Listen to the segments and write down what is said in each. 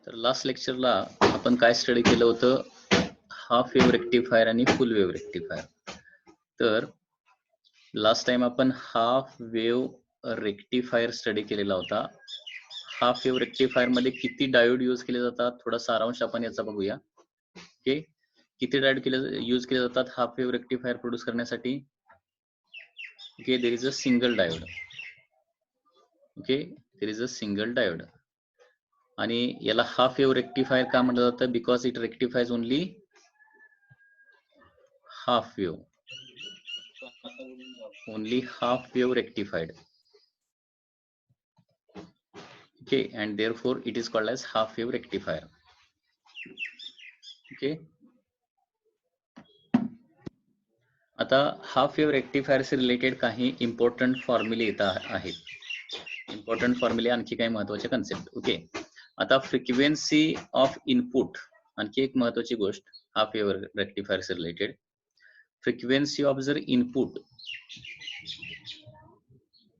तर लास्ट लेक्चरला आपण काय स्टडी केलं होतं, हाफ वेव्ह रेक्टिफायर आणि फुल वेव्ह रेक्टिफायर. तर लास्ट टाइम आपण हाफ वेव्ह रेक्टिफायर स्टडी केलेला होता. हाफ वेव्ह रेक्टिफायर मध्ये किती डायोड यूज केले जातात, थोडा सारांश आपण याचा बघूया. ओके, किती डायोड यूज केले जातात हाफ वेव्ह रेक्टिफायर प्रोड्यूस करण्यासाठी? Okay, there is a single diode. Okay, there is a single diode. आणि याला हाफ वेव्ह रेक्टिफायर का म्हटलं जातं? Because it rectifies only half wave, only half wave rectified. Okay, and therefore it is called as half wave rectifier. Okay, आता half wave rectifier से related काही important फॉर्म्युले येतात आहेत. इम्पॉर्टंट फॉर्म्युले, आणखी काही महत्वाचे कन्सेप्ट. ओके, आता फ्रिक्वेन्सी ऑफ इनपुट, आणखी एक महत्वाची गोष्ट हाफ वेव्ह रेक्टिफायर से रिलेटेड. फ्रिक्वेन्सी ऑफ जर इनपुट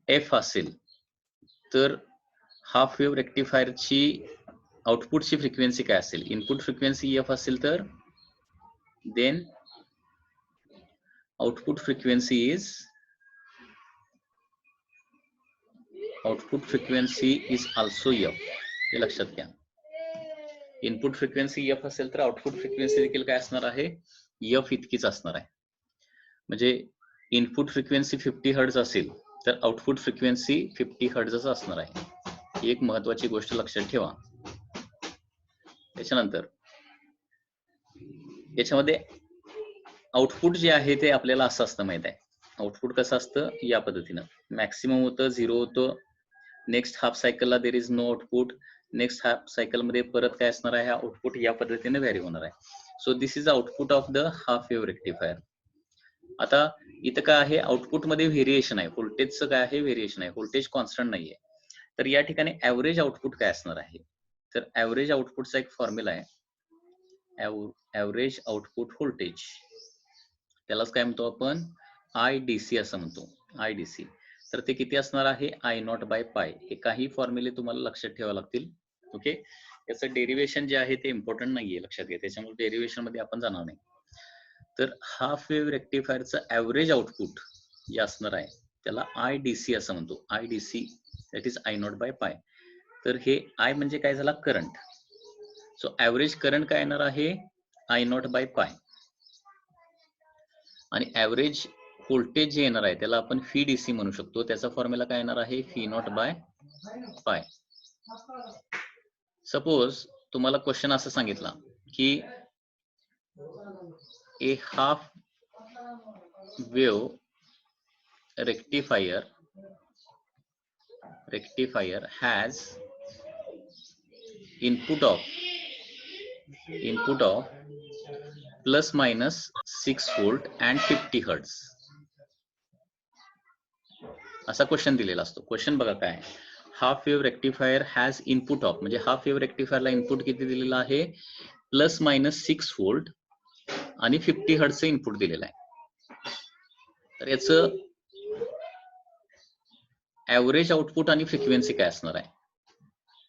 एफ असेल तर हाफ वेव्ह रेक्टिफायरची आउटपुटची फ्रिक्वेन्सी काय असेल? इनपुट फ्रिक्वेन्सी एफ असेल तर then output frequency is also F. हे लक्षात घ्या. इनपुट फ्रिक्वेन्सी एफ असेल तर आउटपुट फ्रिक्वेन्सी देखील काय असणार आहे? एफ इतकीच असणार आहे. म्हणजे इनपुट फ्रिक्वेन्सी 50 हर्ट्ज असेल तर आउटपुट फ्रिक्वेन्सी 50 हर्ट्जच असणार आहे. ही एक महत्वाची गोष्ट लक्षात ठेवा. त्याच्यानंतर याच्यामध्ये आउटपुट जे आहे ते आपल्याला असं असतं माहित आहे. आउटपुट कसं असतं? या पद्धतीनं मॅक्सिमम होतं, 0 होतं. नेक्स्ट हाफ सायकलला there is no output. Next half cycle मध्ये परत काय असणार आहे? आउटपुट या पद्धतीने व्हॅरी होणार आहे. So this is output of the half wave rectifier. आता इथं काय आहे? आउटपुट मध्ये व्हेरिएशन आहे. व्होल्टेजचं काय आहे? व्हेरिएशन आहे. व्होल्टेज कॉन्स्टंट नाहीये. तर या ठिकाणी ऍव्हरेज आउटपुट काय असणार आहे? तर ऍव्हरेज आउटपुटचा एक फॉर्म्युला आहे, ऍव्हरेज आउटपुट व्होल्टेज. त्यालाच काय म्हणतो आपण? IDC असं म्हणतो. IDC. तर ते किती असणार आहे? I0/π. हे काही फॉर्म्युले तुम्हाला लक्षात ठेवावे लागतील. ओके, याचं डेरिवेशन जे आहे ते इम्पॉर्टंट नाहीये, लक्षात घ्या. त्याच्यामुळे डेरिवेशन मध्ये आपण जाणार नाही. तर हाफ वेव्ह रेक्टिफायरचं ऍव्हरेज आउटपुट जे असणार आहे त्याला IDC असं म्हणतो. IDC that is I0/π. तर हे I म्हणजे काय झाला? करंट. सो ऍव्हरेज करंट काय येणार आहे? I0/π. आणि ऍव्हरेज व्होल्टेज जे येणार आहे त्याला आपण फी DC म्हणू शकतो. त्याचा फॉर्म्युला काय येणार आहे? V0/π. सपोज तुम्हाला क्वेश्चन असं सांगितला की a half wave rectifier has input of plus minus 6 volt and 50 hertz. असा क्वेश्चन दिलेला असतो. क्वेश्चन बघा काय, half wave rectifier has input of, म्हणजे हाफ वेव्ह रेक्टिफायरला इनपुट किती दिलेला आहे? प्लस मायनस 6 व्होल्ट आणि 50 हर्ट्जचं इनपुट दिलेलं आहे. तर याचं ऍव्हरेज आउटपुट आणि फ्रिक्वेन्सी काय असणार आहे?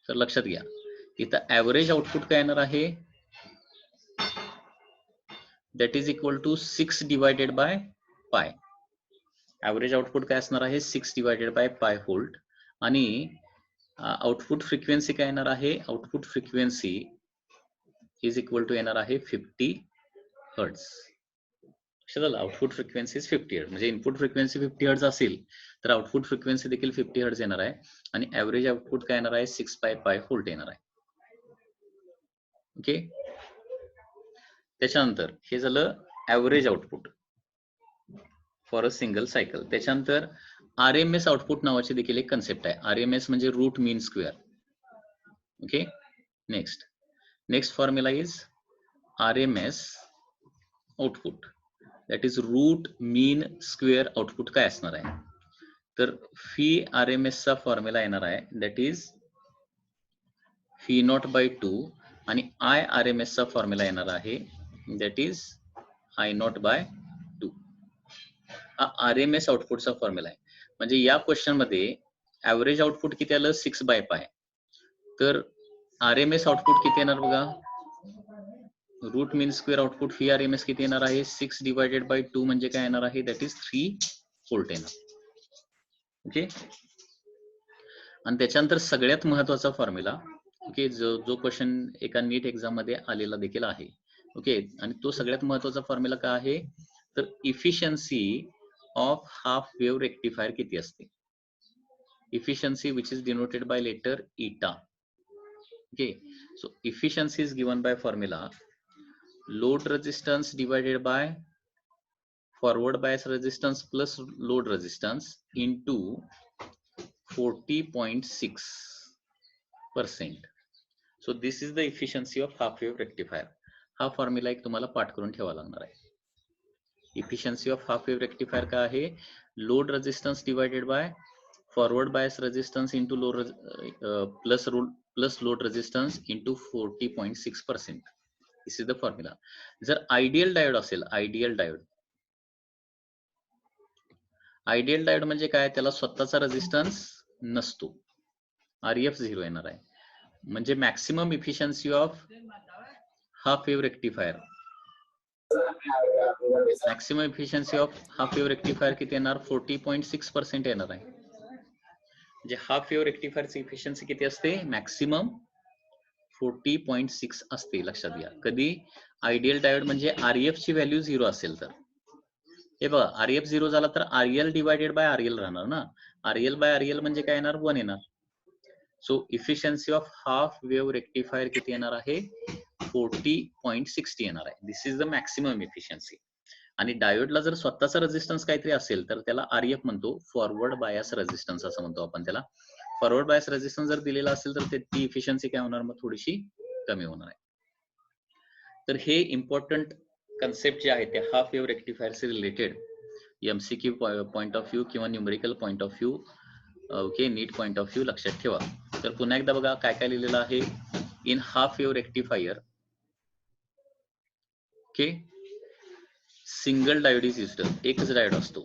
तर लक्षात घ्या, इथं ऍव्हरेज आउटपुट काय येणार आहे? That is equal to 6/π. Average output काय असणार आहे? 6/π व्होल्ट. आणि आउटपुट फ्रिक्वेन्सी काय येणार आहे? Output frequency is equal to येणार आहे 50 हर्ट्ज. आउटपुट फ्रिक्वेन्सी 50 हर्ट्ज, म्हणजे इनपुट फ्रिक्वेन्सी 50 हर्ट्ज असेल तर आउटपुट फ्रिक्वेन्सी देखील 50 हर्ट्ज येणार आहे. आणि ऍव्हरेज आउटपुट काय येणार आहे? 6/π व्होल्ट येणार आहे. ओके, त्याच्यानंतर हे झालं average output for a single cycle. त्याच्यानंतर RMS आउटपुट नावाची देखील एक कन्सेप्ट आहे. RMS म्हणजे root mean square. Okay, next formula is RMS output, that is root mean square output काय असणार आहे? तर फी RMS चा फॉर्म्युला येणार आहे दॅट इज V0/2 आणि IRMS चा फॉर्म्युला येणार आहे दॅट इज I0/2. हा RMS आउटपुटचा फॉर्म्युला आहे. म्हणजे या क्वेश्चन मध्ये ऍव्हरेज आउटपुट किती आलं? 6/π. तर RMS आउटपुट किती येणार बघा, route mean square output VRMS किती येणार आहे, 6 डिवायडेड बाय 2 म्हणजे काय येणार आहे, दॅट इज 3 व्होल्ट येणार. ओके, आणि त्याच्यानंतर सगळ्यात महत्वाचा फॉर्म्युला, ओके, जो क्वेश्चन एका नीट एक्झाम मध्ये आलेला देखील आहे. ओके, आणि तो सगळ्यात महत्वाचा फॉर्म्युला काय आहे, तर efficiency of half wave rectifier किती असते. Efficiency which is denoted by letter eta. Okay, so efficiency is given by formula load resistance divided by forward bias resistance plus load resistance into 40.6%. So this is the efficiency of half wave rectifier. हा formula एक तुम्हाला पाठ करून ठेवा लागणार आहे. Efficiency of half wave rectifier काय आहे, load resistance divided by forward bias resistance into plus load resistance into 40.6%. This is the formula. जर आयडियल डायोड असेल, आयडियल डायोड म्हणजे काय, त्याला स्वतःचा रेजिस्टन्स नसतो, RF 0 येणार आहे. म्हणजे maximum efficiency of half wave rectifier, maximum efficiency of half wave rectifier किती येणार, 40.6% येणार आहे. म्हणजे हाफ वेव्ह रेक्टिफायरची इफिशियन्सी किती असते, मॅक्सिमम 40.6 असते. लक्षात घ्या, कधी आयडियल डायोड म्हणजे RF ची व्हॅल्यू 0 असेल तर. हे बघा, RF 0 झाला तर RL डिवायडेड बाय RL राहणार ना, RL बाय RL म्हणजे काय येणार, 1 येणार. So efficiency of half wave rectifier किती येणार आहे, 40.60 येणार आहे. This is the maximum efficiency. आणि डायोडला जर स्वतःचा रेजिस्टन्स काहीतरी असेल तर त्याला RF म्हणतो, फॉरवर्ड बायस रेजिस्टन्स असं म्हणतो आपण त्याला. फॉरवर्ड बायस रेजिस्टन्स जर दिलेला असेल तर ती इफिशियन्सी काय होणार, मग थोडीशी कमी होणार आहे. तर हे इम्पॉर्टंट कन्सेप्ट जे आहे ते हाफ वेव्ह रेक्टिफायर से related MCQ point of view किंवा numerical point of view, okay, NEET point of view लक्षात ठेवा. तर पुन्हा एकदा बघा काय काय लिहिलेलं आहे. In half wave rectifier, okay, single diode is used, एकच डायोड असतो.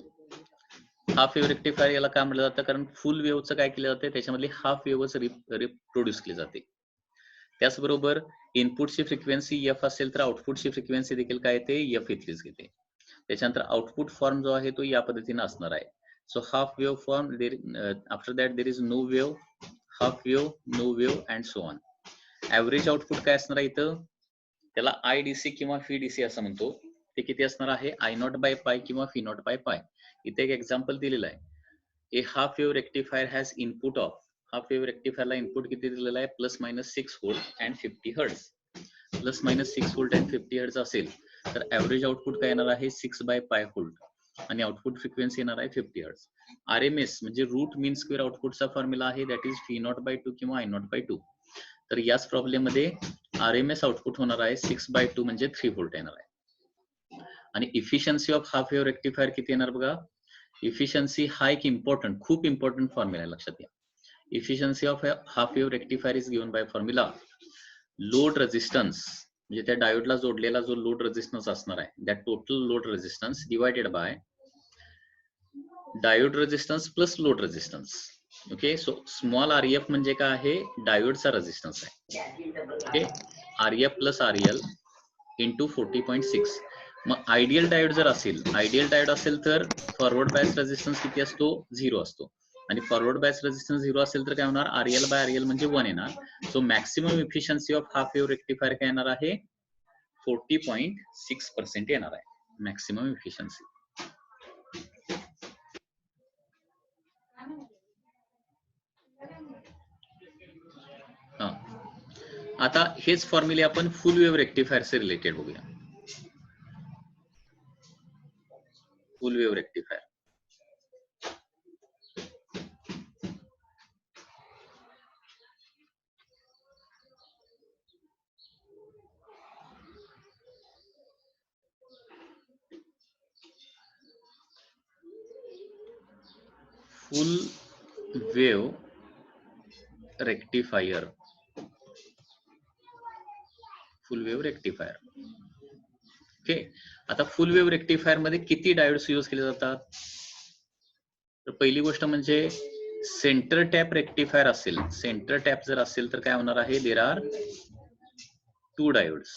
हाफ वेव्ह रेक्टिफायर याला काय म्हटलं जातं, कारण फुल वेव्हचं काय केलं जाते, त्याच्यामधली हाफ वेव्हच रिप्रोड्यूस केली जाते. त्याचबरोबर इनपुटची फ्रिक्वेन्सी F असेल तर आउटपुटची फ्रिक्वेन्सी देखील काय येते, F इतकीच घेते. त्याच्यानंतर आउटपुट फॉर्म जो आहे तो या पद्धतीने असणार आहे. So half wave form, after that there is no wave, half wave, no wave and so on. Average output काय असणार आहे इथं, त्याला IDC किंवा VDC असं म्हणतो. ते किती असणार आहे, I0 बाय पाय किंवा V0 बाय पाय. इथे एक एक्झाम्पल दिलेलं आहे. A half wave rectifier has input of, half wave रेक्टिफायरला इनपुट किती दिलेला आहे, plus minus 6 volt and 50 hertz. Plus minus 6 volt and 50 hertz असेल तर ऍव्हरेज आउटपुट काय येणार आहे, 6 बाय पाय व्होल्ट आणि आउटपुट फ्रिक्वेन्सी येणार आहे 50 हर्ट्ज. RMS म्हणजे रूट मीन स्क्वेअर आउटपुटचा फॉर्म्युला आहे, दॅट इज V0 बाय 2 किंवा I0 बाय 2. तर याच प्रॉब्लेम मध्ये RMS आउटपुट होणार आहे 6 बाय 2 म्हणजे 3 व्होल्ट येणार आहे. आणि efficiency of half wave rectifier किती येणार बघा. इफिशियन्सी हा एक इम्पॉर्टंट, खूप इम्पॉर्टंट फॉर्म्युला आहे, लक्षात घ्या. Efficiency of half wave rectifier is given bye formula load resistance, म्हणजे त्या डायोडला जोडलेला जो लोड रेजिस्टन्स असणार आहे, that total load resistance divided by diode resistance plus load resistance. Okay, so small RF म्हणजे काय आहे, डायोडचा रेजिस्टन्स आहे. Okay, RF plus RL into 40.6. मग आयडियल डायोड जर असेल, आयडियल डायोड असेल तर फॉरवर्ड बायस रेजिस्टन्स किती असतो, 0 असतो. आणि फॉरवर्ड बायस रेजिस्टन्स 0 असेल तर काय होणार, RL बाय RL म्हणजे 1 येणार. So maximum efficiency of half wave rectifier काय येणार आहे, 40.6% येणार आहे मॅक्सिमम इफिशियन्सी. आता हेच फॉर्म्युले आपण फुल वेव्ह रेक्टिफायर से रिलेटेड बघूया. फुल वेव्ह रेक्टिफायर, फुल वेव्ह रेक्टिफायर, फुल वेव्ह रेक्टिफायर. ओके, आता फुल वेव्ह रेक्टिफायर मध्ये किती डायोड्स यूज केले जातात. तर पहिली गोष्ट म्हणजे सेंटर टॅप रेक्टिफायर असेल, सेंटर टॅप जर असेल तर काय होणार आहे, देर आर 2 डायोड्स.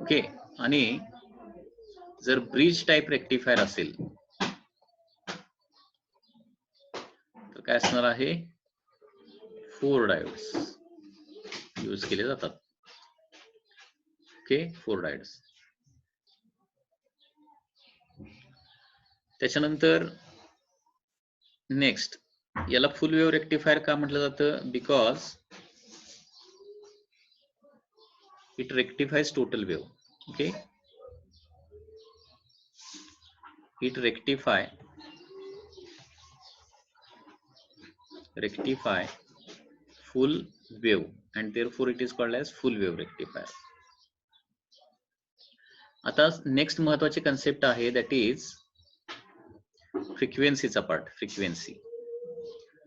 ओके. आणि जर ब्रिज टाइप रेक्टिफायर असेल तर काय असणार आहे, 4 डायोड्स यूज केले जातात. Okay, 4 diodes. त्याच्यानंतर नेक्स्ट, याला फुल वेव्ह रेक्टिफायर का म्हटलं जातं, because it rectifies total wave. Okay, it rectify full wave and therefore it is called as full wave rectifier. आता नेक्स्ट महत्वाची कन्सेप्ट आहे, दॅट इज फ्रिक्वेन्सीचा पार्ट. फ्रिक्वेन्सी,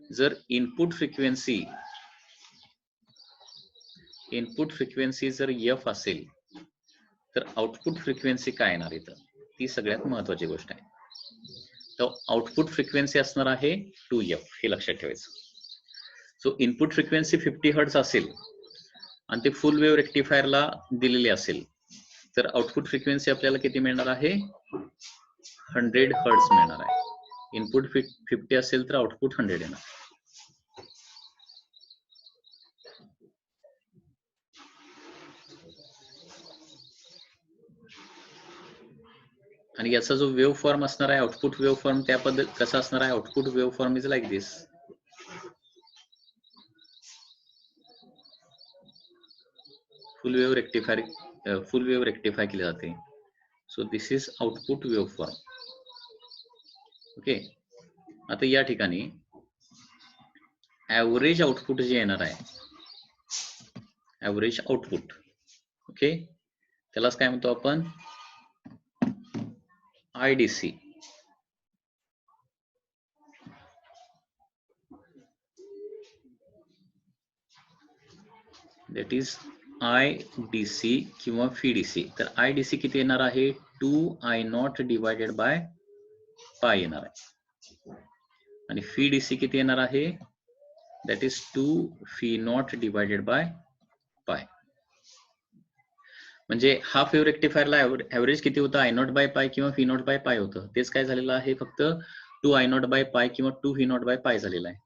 जर इनपुट फ्रिक्वेन्सी जर एफ असेल तर आउटपुट फ्रिक्वेन्सी काय येणार इथं, ती सगळ्यात महत्वाची गोष्ट आहे. तर आउटपुट फ्रिक्वेन्सी असणार आहे 2f, हे लक्षात ठेवायचं. सो इनपुट फ्रिक्वेन्सी 50 हर्ट्ज असेल आणि ते फुल वेव्ह रेक्टिफायरला दिलेली असेल तर आउटपुट फ्रिक्वेन्सी आपल्याला किती मिळणार आहे, 100 हर्ट्ज मिळणार आहे. इनपुट 50 असेल तर आउटपुट 100 येणार. आणि याचा जो वेव्ह फॉर्म असणार आहे, आउटपुट वेव्ह फॉर्म, त्या पद्धत कसा असणार आहे, output wave form is like this. Full wave rectify केले जाते. So this is output wave form. Okay. आता या ठिकाणी ऍव्हरेज आउटपुट जे येणार आहे, ऍव्हरेज आउटपुट, ओके, त्यालाच काय म्हणतो आपण, IDC. दॅट इज IDC किंवा FDC. तर IDC किती येणार आहे, 2I0 डिवायडेड बाय पाय येणार आहे. आणि FDC किती येणार आहे, that is 2V0 divided by पाय. म्हणजे हाफ वेव्ह रेक्टिफायरला ऍव्हरेज किती होतं, I0 बाय पाय किंवा V0 बाय पाय होतं. तेच काय झालेलं आहे, फक्त 2I0 बाय पाय किंवा 2V0 बाय पाय झालेला आहे.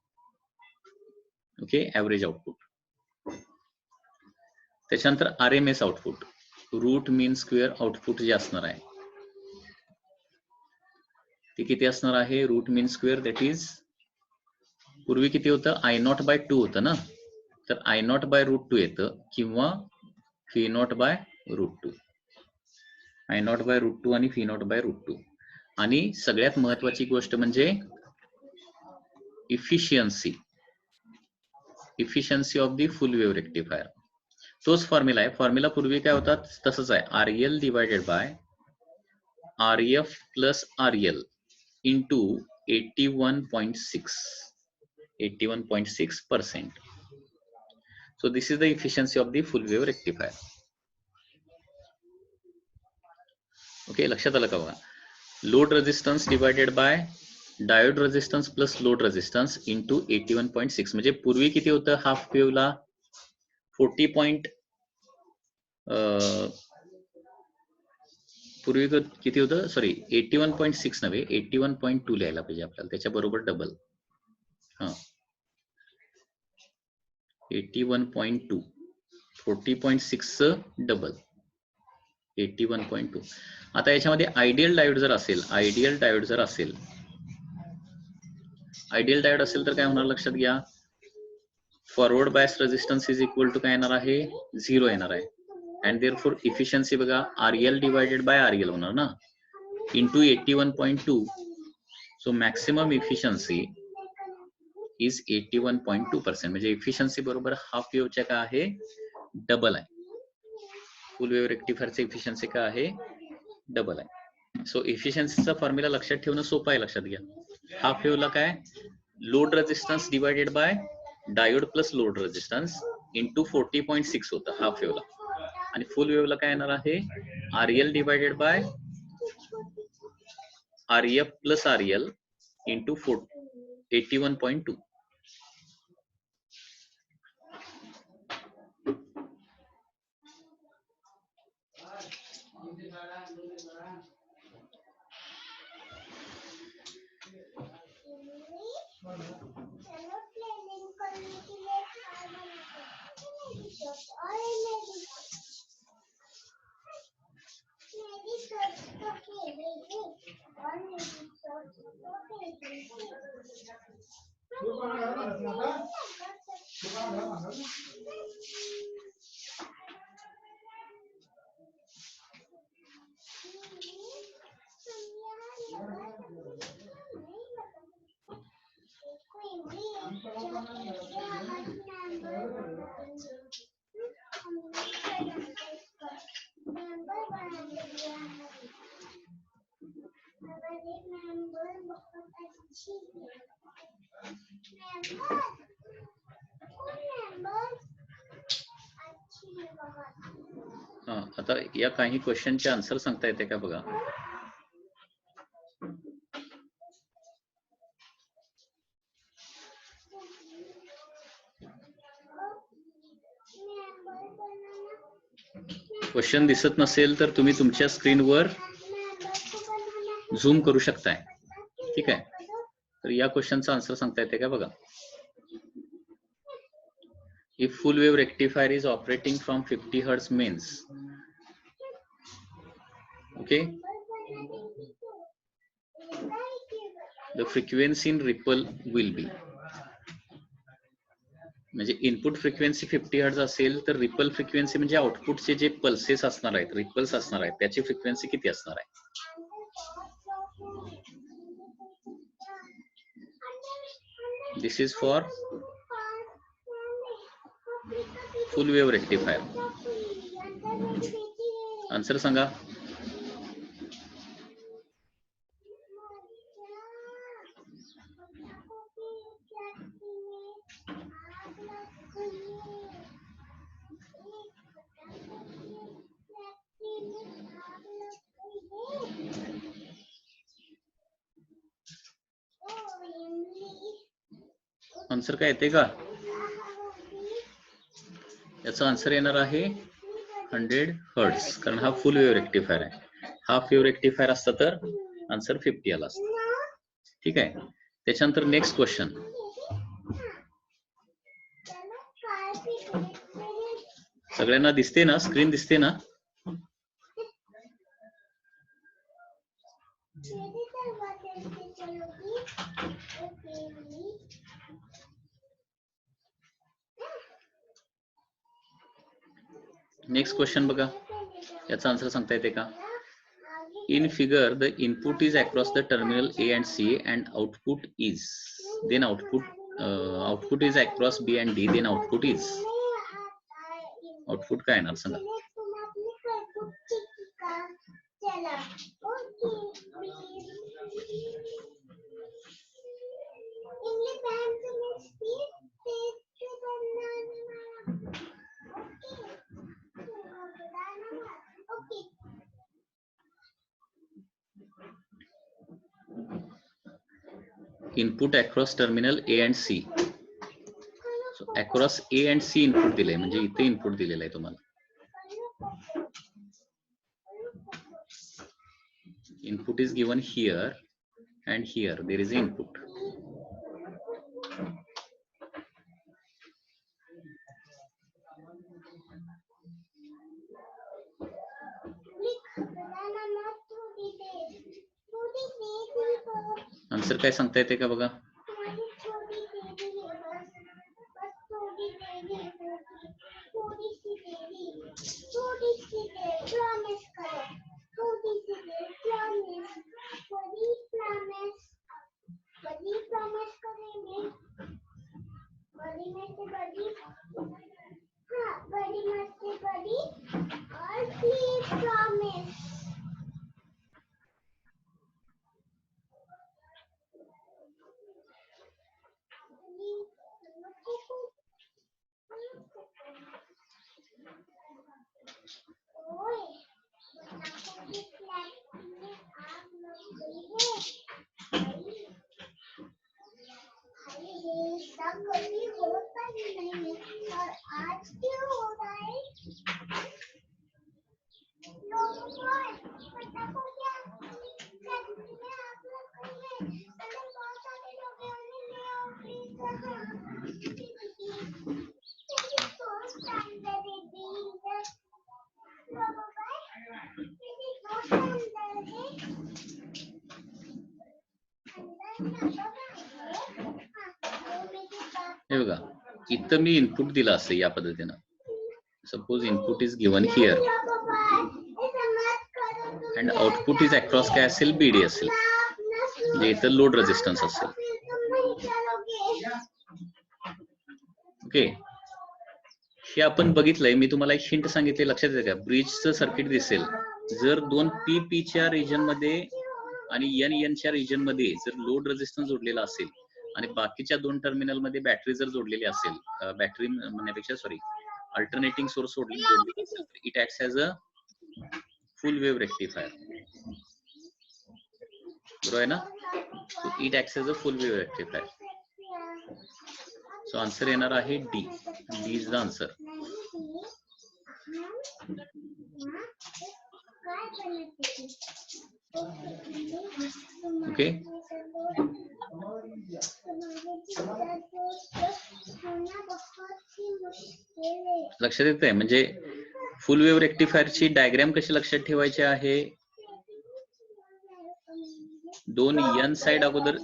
Okay, average output. त्याच्यानंतर RMS output, root mean square output जे असणार आहे ते किती असणार आहे, root mean square, that is पूर्वी किती होतं, I0 बाय 2 होतं ना, तर I0 बाय रूट 2 येतं किंवा V0 by root 2. I0 by root 2 आणि V0 बाय रूट 2. आणि सगळ्यात महत्वाची गोष्ट म्हणजे efficiency of the full wave rectifier. तोच फॉर्म्युला आहे. फॉर्म्युला पूर्वी काय होता तसंच आहे, RL divided bye RF plus RL into 81.6%. So this is the efficiency of the full wave rectifier. Okay, लक्षात आलं का बघा. Load resistance divided by diode resistance plus load resistance into 81.6. म्हणजे पूर्वी किती होतं हाफ वेव्हला, 40. पूर्वी किती होतं, सॉरी 81.6 नव्हे, 81.2 लिहायला पाहिजे आपल्याला, त्याच्या बरोबर डबल. हा, 81.2, 40.6 डबल 81.2. आता याच्यामध्ये आयडियल डायोड जर असेल, आयडियल डायोड असेल तर काय होणार लक्षात घ्या, forward bias resistance is equal to काय येणार आहे, 0 येणार आहे. अँड देअरफॉर इफिशियन्सी बघा, RL डिवायडेड बाय RL होणार ना, into 81.2. So maximum efficiency is 81.2%. म्हणजे इफिशियन्सी बरोबर हाफ वेव्हच्या काय आहे, डबल आहे. फुल वेव्ह रेक्टिफायरची इफिशियन्सी काय आहे, डबल आहे. सो इफिशियन्सीचा फॉर्म्युला लक्षात ठेवणं सोपं आहे, लक्षात घ्या. हाफ वेव्हला काय, load resistance divided by diode plus load resistance into 40.6 होतं हाफ वेव्हला. आणि फुल वेव्हला काय येणार आहे, RL divided bye RF plus RL into 81.2. आता या काही क्वेश्चनचे आन्सर सांगता येते का बघा. क्वेश्चन दिसत नसेल तर तुम्ही तुमच्या स्क्रीनवर झूम करू शकताय. ठीक आहे. तर या क्वेश्चनचा आन्सर सांगता येते का बघा. If full wave rectifier is operating from 50 Hz means, okay, the frequency in ripple will be, म्हणजे इनपुट फ्रिक्वेन्सी 50 हर्ट्ज असेल तर रिपल फ्रिक्वेन्सी म्हणजे आउटपुटचे जे पल्सेस असणार आहेत, रिपल्स असणार आहेत, त्याची फ्रिक्वेन्सी किती असणार आहे. This is for full wave rectifier. Answer सांगा. आन्सर काय येते का? याचा आन्सर येणार आहे 100 हर्ट्ज, कारण हा फुल वेव्ह रेक्टिफायर आहे. हाफ वेव्ह रेक्टिफायर असता तर आन्सर 50 आला असता. ठीक आहे. त्याच्यानंतर नेक्स्ट क्वेश्चन. सगळ्यांना दिसते ना, स्क्रीन दिसते ना? नेक्स्ट क्वेश्चन बघा. याचा आन्सर सांगता येते का? In figure, the input is across the terminal A and C, and output is, then output is across B and D, then output is. Output काय येणार सांगा? Input across terminal A and C. So across A and C input दिले, म्हणजे इथे input दिलेलं आहे तुम्हाला. Input is given here and here there is input. Answer काय सांगता येते का बघा. बघा, इथं मी इनपुट दिलं असं या पद्धतीनं. Suppose input is given here and output is across काय असेल, बीडी असेल, म्हणजे इथं लोड रेझिस्टन्स असेल. ओके, हे आपण बघितलंय. मी तुम्हाला एक हिंट सांगितले, लक्षात येते का? ब्रिजचं सर्किट दिसेल, जर दोन पीच्या रिजन मध्ये आणि एन च्या रिजन मध्ये जर लोड रेझिस्टन्स जोडलेला असेल आणि बाकीच्या दोन टर्मिनल मध्ये बॅटरी जर जोडलेली असेल, बॅटरी म्हणण्यापेक्षा सॉरी अल्टरनेटिंग सोर्स जोडलेला असेल, it acts as a full wave rectifier. बरोबर आहे ना? It acts as a full wave rectifier. So answer येणार आहे D. D is the answer. Okay, लक्षात येत आहे? म्हणजे फुल वेव्ह रेक्टिफायरची डायग्राम कशी लक्षात ठेवायची आहे? दोन एन साइड अगोदर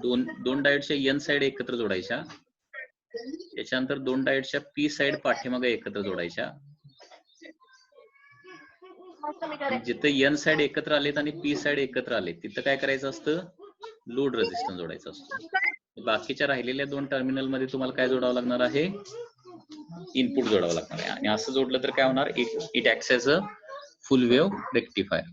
दोन डायोडच्या एन साइड एकत्र जोडायच्या, त्याच्यानंतर दोन डायोडच्या पी साइड पाठीमागे एकत्र जोडायच्या. जिथे एन साइड एकत्र आलेत आणि पी साइड एकत्र आलेत तिथं काय करायचं असतं? लोड रेझिस्टन्स जोडायचा असतो. बाकीच्या राहिलेल्या दोन टर्मिनल मध्ये तुम्हाला काय जोडावं लागणार आहे? इनपुट जोडावं लागणार आहे. आणि असं जोडलं तर काय होणार? It acts as a full wave rectifier.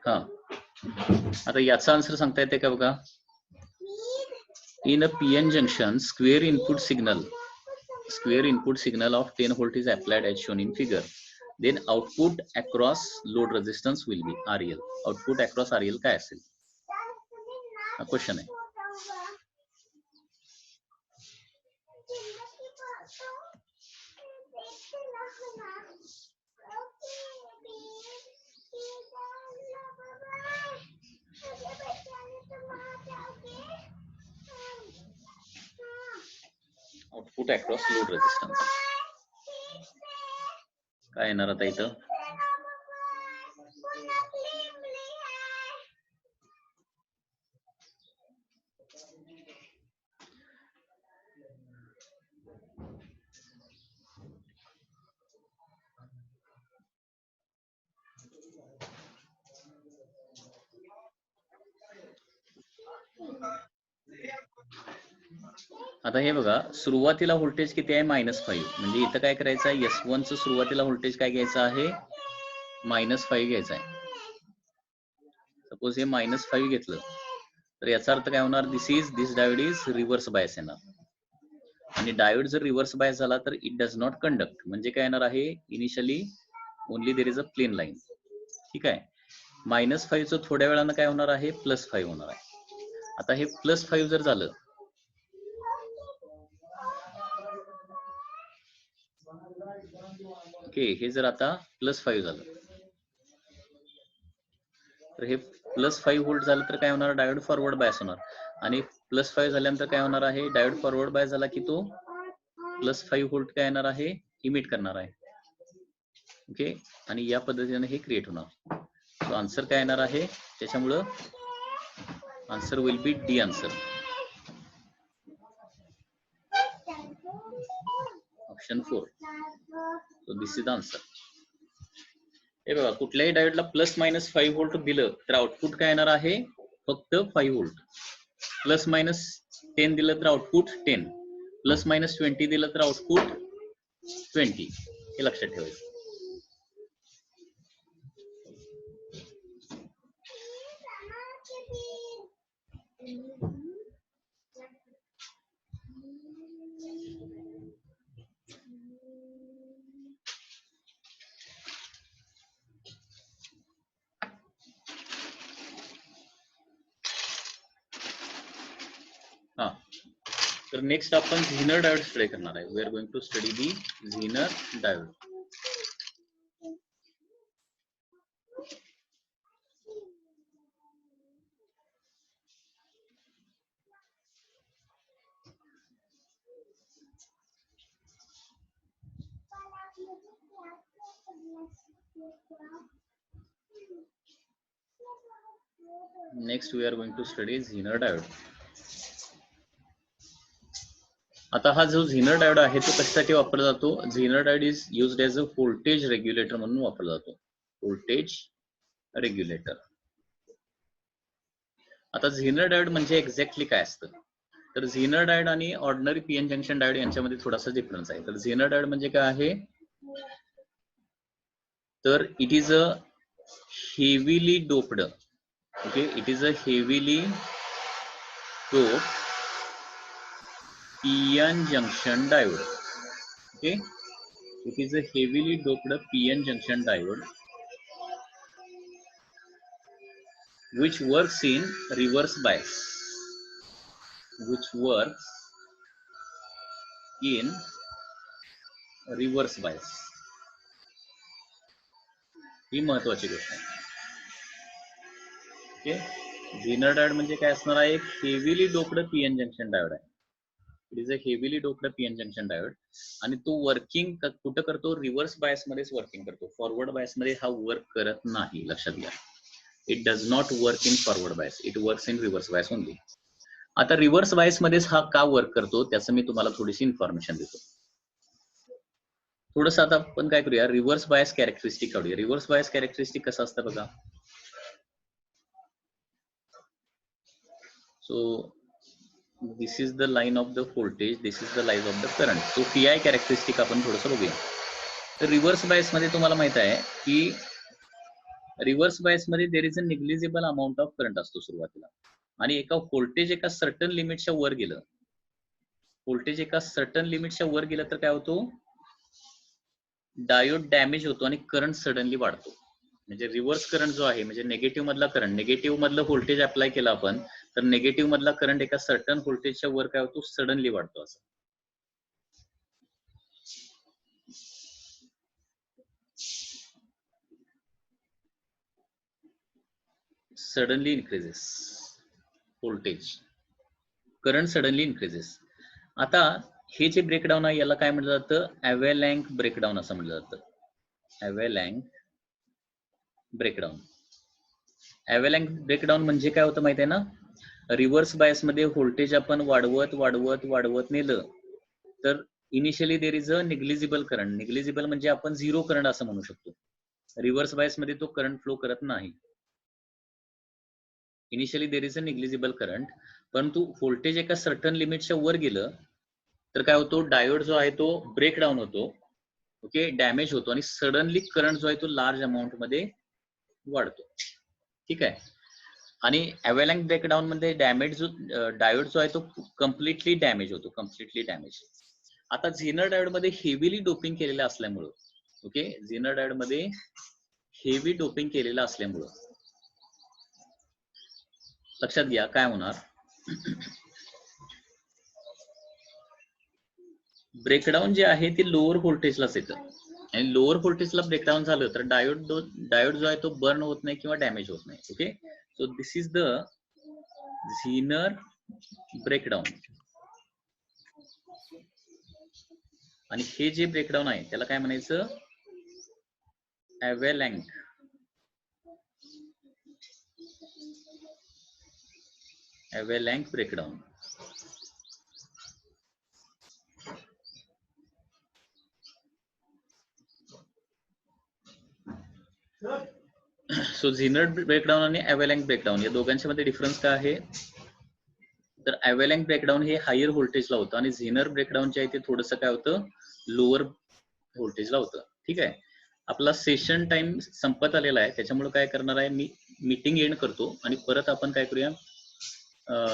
हा, आता याचा आन्सर सांगता येते का बघा? In a PN junction square input signal of 10 volt is applied as shown in figure. Then output across load resistance will be RL. Output across RL काय असेल? हा क्वेश्चन आहे. आउटपुट अक्रॉस लोड रेझिस्टन्स काय येणार आता इथं? आता हे बघा, सुरुवातीला व्होल्टेज किती आहे? -5. म्हणजे इथं काय करायचं आहे? S1 चं सुरुवातीला व्होल्टेज काय घ्यायचं आहे? -5 घ्यायचं आहे. सपोज हे -5 घेतलं तर याचा अर्थ काय होणार? दिस डायोड इज रिव्हर्स बायस येणार. आणि डायोड जर रिव्हर्स बायस झाला तर इट डज नॉट कंडक्ट. म्हणजे काय येणार आहे? Initially only there is a plain line. ठीक आहे. -5 चं थोड्या वेळानं काय होणार आहे? +5 होणार आहे. आता हे +5 जर झालं, ओके, हे जर आता +5 झालं तर हे +5 व्होल्ट झालं तर काय होणार? डायोड फॉरवर्ड बायस होणार. आणि +5 झाल्यानंतर काय होणार आहे? डायोड फॉरवर्ड बायस झाला की तो +5 व्होल्ट काय येणार आहे? इमिट करणार आहे. ओके, आणि या पद्धतीने हे क्रिएट होणार. तो आन्सर काय येणार आहे? त्याच्यामुळं answer will be D answer. Option 4. So this is the answer. हे बघा, कुठल्याही डायोडला ±5 व्होल्ट दिलं तर आउटपुट काय येणार आहे? फक्त 5 व्होल्ट. ±10 दिलं तर आउटपुट 10. ±20 दिलं तर आउटपुट 20. हे लक्षात ठेवायचं. हा, तर नेक्स्ट आपण झीनर डायोड स्टडी करणार आहे. We are going to study the Zener diode. Next we are going to study Zener diode. आता हा जो झीनर डायोड आहे तो कशासाठी वापरला जातो? Zener diode is used as a voltage regulator म्हणून वापरला जातो. Voltage regulator. आता झीनर डायोड म्हणजे एक्झॅक्टली काय असतं? तर झीनर डायोड आणि ऑर्डिनरी पीएन जंक्शन डायोड यांच्यामध्ये थोडासा डिफरन्स आहे. तर झीनर डायोड म्हणजे काय आहे? तर it is a heavily doped, okay, it is a heavily doped PN junction diode. Okay, it is a heavily doped PN junction diode which works in reverse bias. Which works in reverse bias. ही महत्वाची गोष्ट आहे. Okay, झीनर diode म्हणजे काय असणार आहे? एक heavily doped PN junction diode आहे. It is a heavily doped PN junction diode आणि तो वर्किंग कुठं करतो? रिव्हर्स बायस मध्येच वर्किंग करतो. फॉरवर्ड बायस मध्ये हा वर्क करत नाही, लक्षात घ्या. It does not work in forward bias, it works in reverse bias only. आता रिव्हर्स बायस मध्येच हा का वर्क करतो त्याचं मी तुम्हाला थोडीशी इन्फॉर्मेशन देतो. थोडंसं आता आपण काय करूया, रिव्हर्स बायस कॅरेक्टरिस्टिक काढूया. रिव्हर्स बायस कॅरेक्टरिस्टिक कसं असतं बघा. So this is the line of the voltage, this is the line of the current. So PI characteristic आपण थोडंसं बघूया. तर रिव्हर्स बायस मध्ये तुम्हाला माहित आहे की रिव्हर्स बायस मध्ये देर is a negligible amount of current असतो सुरुवातीला, आणि एका व्होल्टेज एका सर्टन लिमिटच्या वर गेलं, व्होल्टेज एका सर्टन लिमिटच्या वर गेलं तर काय होतो? डायोड डॅमेज होतो आणि करंट सडनली वाढतो. म्हणजे रिव्हर्स करंट जो आहे, म्हणजे नेगेटिव्ह मधला करंट, नेगेटिव्ह मधलं व्होल्टेज अप्लाय केला आपण, तर नेगेटिव्ह मधला करंट एका सर्टन व्होल्टेजच्या वर काय होतो? सडनली वाढतो. असं suddenly increases voltage, current suddenly increases. आता हे जे ब्रेकडाऊन आहे याला काय म्हटलं जातं? अवेलँक ब्रेकडाऊन असं म्हटलं जातं. अवेलँक ब्रेकडाऊन. अवेलँक ब्रेकडाऊन म्हणजे काय होतं माहिती आहे ना? रिव्हर्स बायस मध्ये व्होल्टेज आपण वाढवत वाढवत वाढवत नेलं तर initially there is a negligible current. Negligible म्हणजे आपण झिरो करंट असं म्हणू शकतो. रिव्हर्स बायस मध्ये तो करंट फ्लो करत नाही. Initially there is a negligible current, परंतु व्होल्टेज एका सर्टन लिमिटच्या वर गेलं तर काय होतो? डायोड जो आहे तो ब्रेकडाऊन होतो, ओके, डॅमेज होतो आणि सडनली करंट जो आहे तो लार्ज अमाऊंट मध्ये वाढतो. ठीक आहे. आणि अवेलँक ब्रेकडाऊन मध्ये डॅमेज जो डायोड जो आहे तो कम्प्लिटली डॅमेज होतो, कम्प्लिटली डॅमेज. आता झीनर डायोड मध्ये हेवीली डोपिंग केलेलं असल्यामुळं, ओके, झीनर डायोड मध्ये हेवी डोपिंग केलेलं असल्यामुळं लक्षात घ्या काय होणार? ब्रेकडाऊन जे आहे ते लोअर व्होल्टेजलाच येतं, आणि लोअर व्होल्टेजला ब्रेकडाऊन झालं तर डायोड जो आहे तो बर्न होत नाही किंवा डॅमेज होत नाही. Okay, so this is the Zener breakdown. आणि हे जे ब्रेकडाऊन आहे त्याला काय म्हणायचं? अवेलँक. अवेलँक ब्रेकडाऊन. सो झीनर ब्रेकडाऊन आणि अवेलँक ब्रेकडाऊन या दोघांच्या मध्ये डिफरन्स काय आहे? तर अवेलँक ब्रेकडाऊन हे हायर व्होल्टेजला होतं आणि झीनर ब्रेकडाऊन जे आहे ते थोडंसं काय होतं? लोअर व्होल्टेजला होतं. ठीक आहे. आपला सेशन टाइम संपत आलेला आहे, त्याच्यामुळे काय करणार आहे मी मीटिंग एंड करतो आणि परत आपण काय करूया?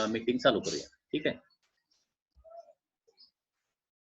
मीटिंग चालू करूया. ठीक आहे.